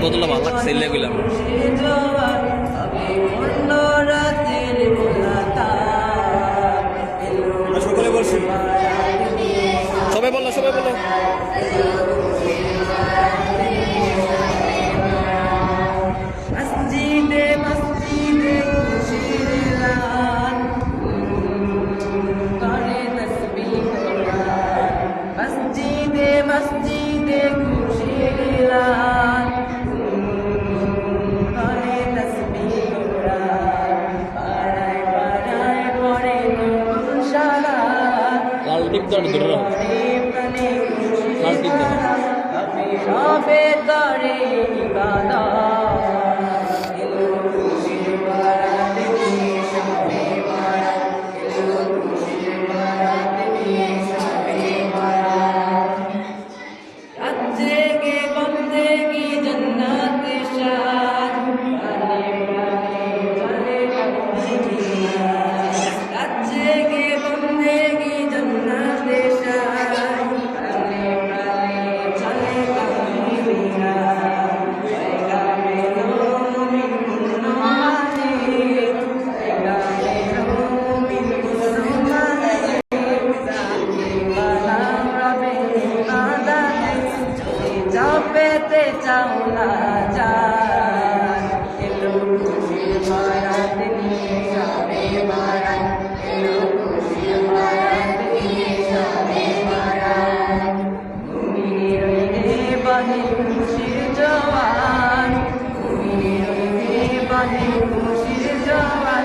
কতটা ভালো লাগছে এগুলা সকলে বলছি সবাই বললো মসজিদে খুশির এলান করে তসবিহ কোরআন পাড়ায় পাড়ায় পড়ে নূর সালাত লাল টিপ ধরে লাল টিপ সবে করে ইবাদত খুশির বারাত নিয়ে সবে বারাত খুশির বারাত নিয়ে সবে বারাত জেগে বন্দেগি জন্নাত শান আলে প্রাণে চলে কামনা জেগে বন্দেগি জন্নাত শান আলে প্রাণে চলে কামনা জায়গা মেলো মিন্নাতে জায়গা মেলো মিন্নাতে জানি বালা রবে আদাতে পেতে চাও না যান এলো খুশির বারাত নিয়ে সবে বারাত এলো খুশির বারাত নিয়ে সবে বারাত মুমিনের রে বাহে খুশির জওয়ান মুমিনের রে বাহে খুশির জওয়ান